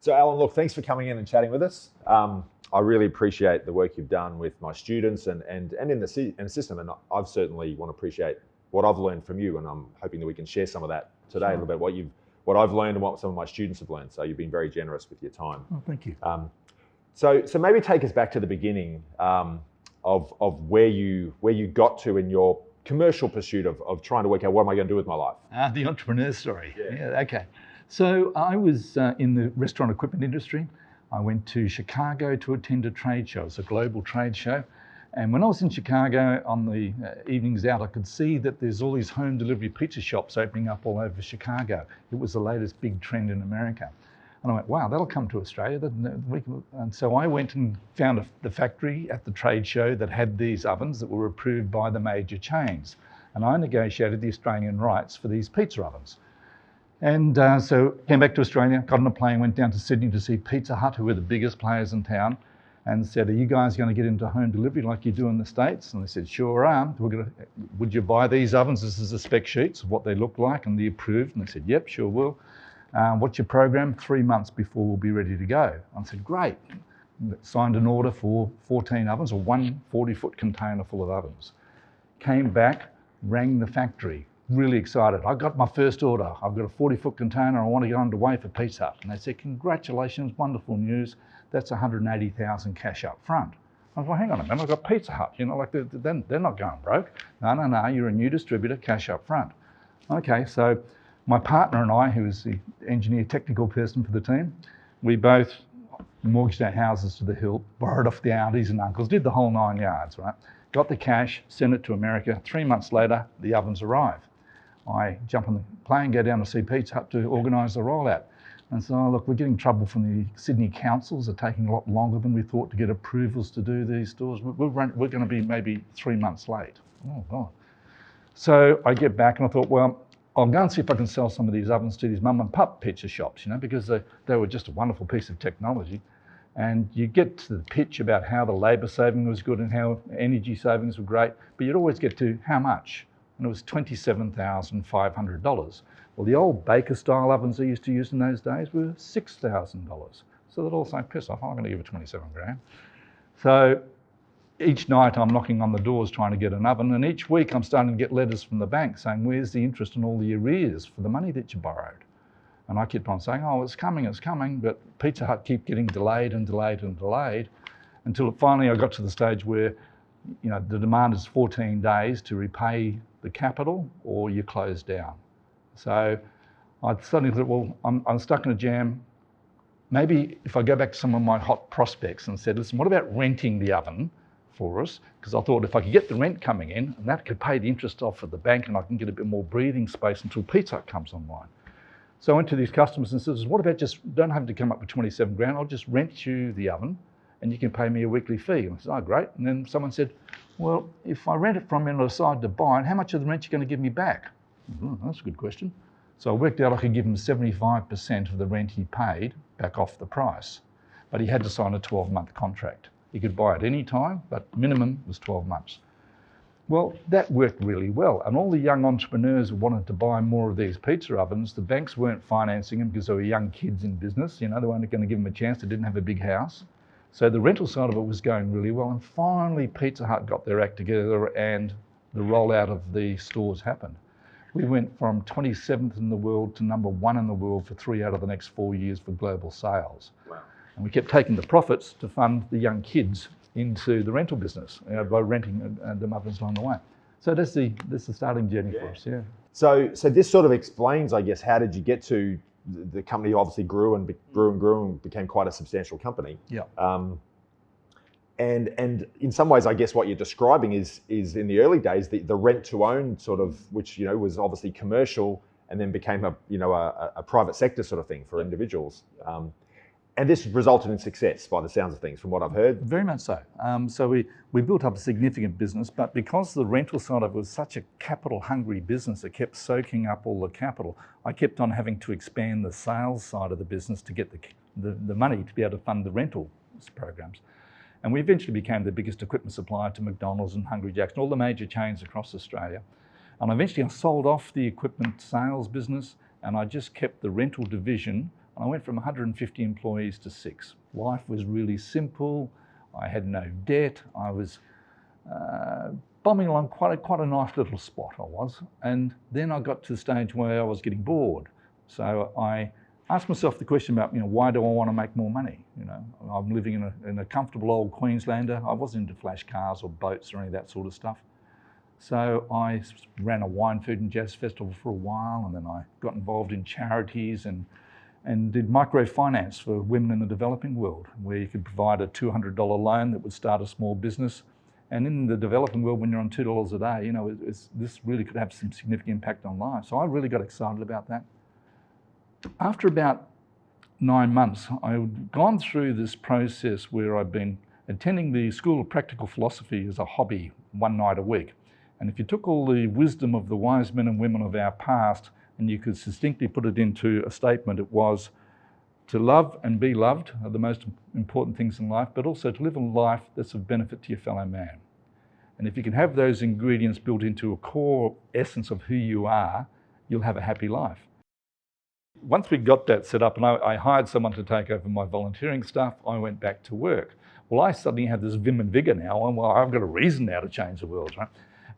So Alan, look, thanks for coming in and chatting with us. I really appreciate the work you've done with my students and in the system, and I've certainly want to appreciate what I've learned from you, and I'm hoping that we can share some of that today, a little bit what I've learned and what some of my students have learned. So you've been very generous with your time. Oh, thank you. So maybe take us back to the beginning of where you got to in your commercial pursuit of trying to work out what am I going to do with my life. The entrepreneur story. Yeah, okay. So I was in the restaurant equipment industry. I went to Chicago to attend a trade show. It's a global trade show. And when I was in Chicago on the evenings out, I could see that there's all these home delivery pizza shops opening up all over Chicago. It was the latest big trend in America. And I went, wow, that'll come to Australia. And so I went and found the factory at the trade show that had these ovens that were approved by the major chains. And I negotiated the Australian rights for these pizza ovens. And so came back to Australia, got on a plane, went down to Sydney to see Pizza Hut, who were the biggest players in town, and said, are you guys going to get into home delivery like you do in the States? And they said, sure are. Would you buy these ovens? This is the spec sheets of what they look like and the approved. And they said, yep, sure will. What's your program? 3 months before we'll be ready to go. I said, great. Signed an order for 14 ovens, or one 40-foot container full of ovens. Came back, rang the factory, really excited. I got my first order. I've got a 40-foot container. I want to get underway for Pizza Hut. And they said, congratulations, wonderful news. That's 180,000 cash up front. I was like, hang on a minute, I've got Pizza Hut. You know, like they're not going broke. No, you're a new distributor, cash up front. Okay, so my partner and I, who was the engineer technical person for the team, we both mortgaged our houses to the hilt, borrowed off the aunties and uncles, did the whole 9 yards, right? Got the cash, sent it to America. 3 months later, the ovens arrive. I jump on the plane, go down to see Pizza Hut to organise the rollout. And so, look, we're getting trouble from the Sydney councils. They're taking a lot longer than we thought to get approvals to do these stores. We're going to be maybe 3 months late. Oh, God. So I get back and I thought, well, I'll go and see if I can sell some of these ovens to these mum and pup pizza shops, you know, because they were just a wonderful piece of technology. And you get to the pitch about how the labour saving was good and how energy savings were great, but you'd always get to how much? And it was $27,500. Well, the old baker style ovens they used to use in those days were $6,000. So they'd all say, piss off, I'm going to give it 27 grand. So each night I'm knocking on the doors trying to get an oven, and each week I'm starting to get letters from the bank saying, where's the interest and all the arrears for the money that you borrowed? And I kept on saying, oh, it's coming, but Pizza Hut keep getting delayed and delayed and delayed until finally I got to the stage where, you know, the demand is 14 days to repay the capital or you close down. So I suddenly thought, well, I'm stuck in a jam. Maybe if I go back to some of my hot prospects and said, listen, what about renting the oven for us? Because I thought if I could get the rent coming in, and that could pay the interest off at the bank and I can get a bit more breathing space until Pizza Hut comes online. So I went to these customers and said, what about just don't have to come up with 27 grand, I'll just rent you the oven and you can pay me a weekly fee. And I said, oh, great. And then someone said, well, if I rent it from you and I decide to buy it, how much of the rent are you going to give me back? That's a good question. So I worked out I could give him 75% of the rent he paid back off the price, but he had to sign a 12-month contract. He could buy it any time, but minimum was 12 months. Well, that worked really well. And all the young entrepreneurs who wanted to buy more of these pizza ovens, the banks weren't financing them because they were young kids in business. You know, they weren't going to give them a chance. They didn't have a big house. So the rental side of it was going really well. And finally, Pizza Hut got their act together and the rollout of the stores happened. We went from 27th in the world to #1 in the world for 3 out of the next 4 years for global sales. Wow. And we kept taking the profits to fund the young kids into the rental business by renting them ovens along the way. So that's the starting journey for us, yeah. So this sort of explains, I guess, how did you get to the company obviously grew and became quite a substantial company. Yeah. And in some ways, I guess what you're describing is in the early days, the rent to own sort of, which, you know, was obviously commercial and then became a private sector sort of thing for individuals. And this resulted in success by the sounds of things, from what I've heard. Very much so. So we built up a significant business, but because the rental side of it was such a capital-hungry business, it kept soaking up all the capital, I kept on having to expand the sales side of the business to get the money to be able to fund the rental programs. And we eventually became the biggest equipment supplier to McDonald's and Hungry Jack's and all the major chains across Australia. And eventually I sold off the equipment sales business and I just kept the rental division And I went from 150 employees to 6. Life was really simple. I had no debt. I was bombing along quite a nice little spot I was. And then I got to the stage where I was getting bored. So I asked myself the question about, why do I want to make more money? I'm living in a comfortable old Queenslander. I wasn't into flash cars or boats or any of that sort of stuff. So I ran a wine, food and jazz festival for a while, and then I got involved in charities and did microfinance for women in the developing world, where you could provide a $200 loan that would start a small business. And in the developing world, when you're on $2 a day, this really could have some significant impact on life. So I really got excited about that. After about 9 months, I'd gone through this process where I'd been attending the School of Practical Philosophy as a hobby one night a week. And if you took all the wisdom of the wise men and women of our past and you could succinctly put it into a statement, it was to love and be loved are the most important things in life, but also to live a life that's of benefit to your fellow man. And if you can have those ingredients built into a core essence of who you are, you'll have a happy life. Once we got that set up and I hired someone to take over my volunteering stuff, I went back to work. Well, I suddenly have this vim and vigor now, and I've got a reason now to change the world, right?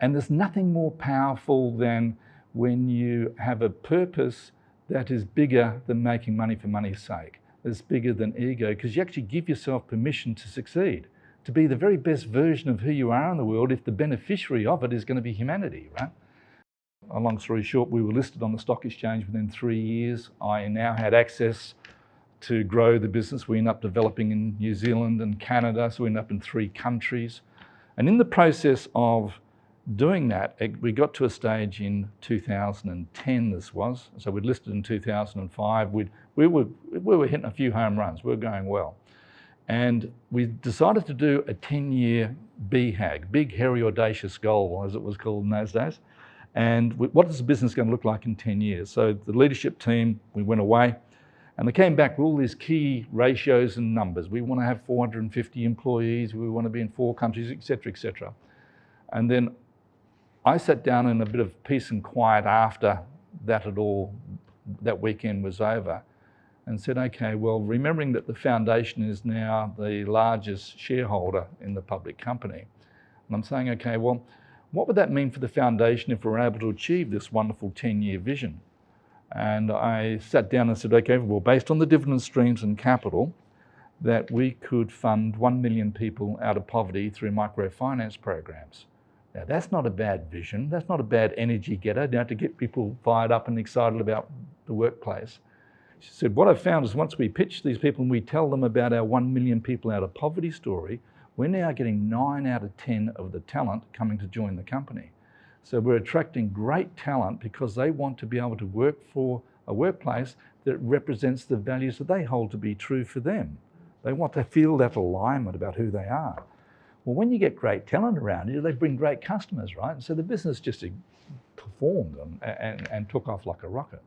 And there's nothing more powerful than when you have a purpose that is bigger than making money for money's sake. It's bigger than ego, because you actually give yourself permission to succeed, to be the very best version of who you are in the world if the beneficiary of it is going to be humanity, right? A long story short, we were listed on the stock exchange within 3 years. I now had access to grow the business. We ended up developing in New Zealand and Canada, so we ended up in 3 countries. And in the process of doing that, we got to a stage in 2010, this was. So we'd listed in 2005. We were hitting a few home runs. We were going well. And we decided to do a 10-year BHAG, Big Hairy Audacious Goal, as it was called in those days. And what is the business going to look like in 10 years? So the leadership team, we went away and they came back with all these key ratios and numbers. We want to have 450 employees, we want to be in 4 countries, et cetera, et cetera. And then I sat down in a bit of peace and quiet after that weekend was over and said, okay, well, remembering that the foundation is now the largest shareholder in the public company. And I'm saying, okay, well, what would that mean for the foundation if we're able to achieve this wonderful 10-year vision? And I sat down and said, okay, well, based on the dividend streams and capital, that we could fund 1 million people out of poverty through microfinance programs. Now, that's not a bad vision. That's not a bad energy getter, to get people fired up and excited about the workplace. She said, what I've found is once we pitch these people and we tell them about our 1 million people out of poverty story, we're now getting 9 out of 10 of the talent coming to join the company. So we're attracting great talent because they want to be able to work for a workplace that represents the values that they hold to be true for them. They want to feel that alignment about who they are. Well, when you get great talent around you, they bring great customers, right? And so the business just performed and took off like a rocket.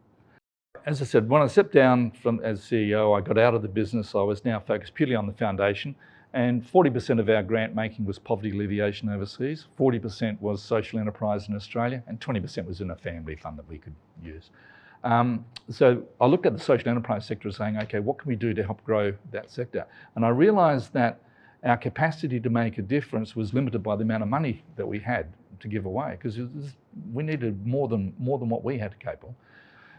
As I said, when I stepped down as CEO, I got out of the business. I was now focused purely on the foundation. And 40% of our grant making was poverty alleviation overseas, 40% was social enterprise in Australia, and 20% was in a family fund that we could use. So I looked at the social enterprise sector saying, okay, what can we do to help grow that sector? And I realised that our capacity to make a difference was limited by the amount of money that we had to give away, because we needed more than what we had capable.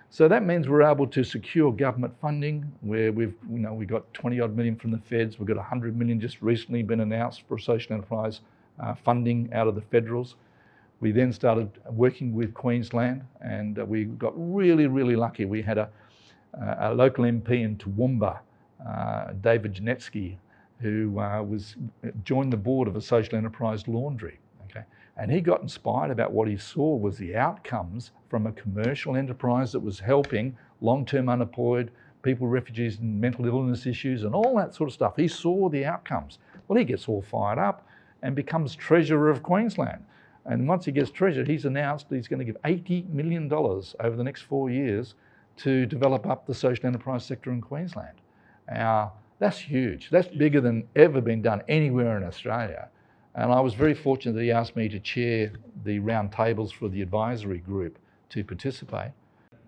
So that means we're able to secure government funding where we got 20 odd million from the feds. We've got 100 million just recently been announced for social enterprise funding out of the federals. We then started working with Queensland and we got really, really lucky. We had a local MP in Toowoomba, David Janetsky, who joined the board of a social enterprise laundry. And he got inspired about what he saw was the outcomes from a commercial enterprise that was helping long-term unemployed people, refugees and mental illness issues and all that sort of stuff. He saw the outcomes. Well, he gets all fired up and becomes Treasurer of Queensland. And once he gets Treasurer, he's announced he's going to give $80 million over the next 4 years to develop up the social enterprise sector in Queensland. Now, that's huge. That's bigger than ever been done anywhere in Australia. And I was very fortunate that he asked me to chair the round tables for the advisory group to participate.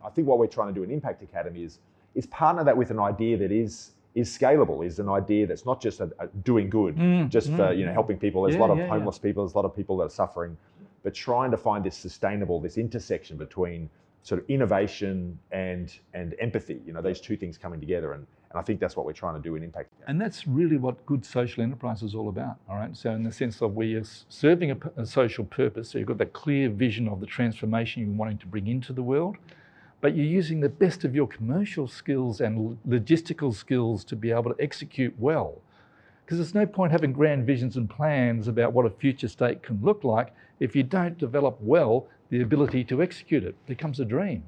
I think what we're trying to do in Impact Academy is is partner that with an idea that is scalable, is an idea that's not just doing good, just for helping people. There's a lot of homeless people, there's a lot of people that are suffering, but trying to find this sustainable, this intersection between sort of innovation and empathy. These two things coming together, and I think that's what we're trying to do in Impact. And that's really what good social enterprise is all about. All right. So in the sense of we are serving a social purpose, so you've got that clear vision of the transformation you're wanting to bring into the world, but you're using the best of your commercial skills and logistical skills to be able to execute well. Because there's no point having grand visions and plans about what a future state can look like if you don't develop well the ability to execute it. It becomes a dream.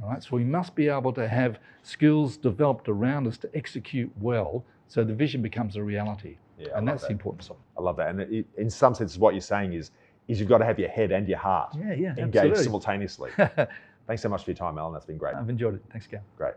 All right, so we must be able to have skills developed around us to execute well, so the vision becomes a reality. Yeah, and that's the importance of it. I love that. And in some sense, what you're saying is you've got to have your head and your heart engaged simultaneously. Thanks so much for your time, Allan. That's been great. I've enjoyed it. Thanks, Gav. Great.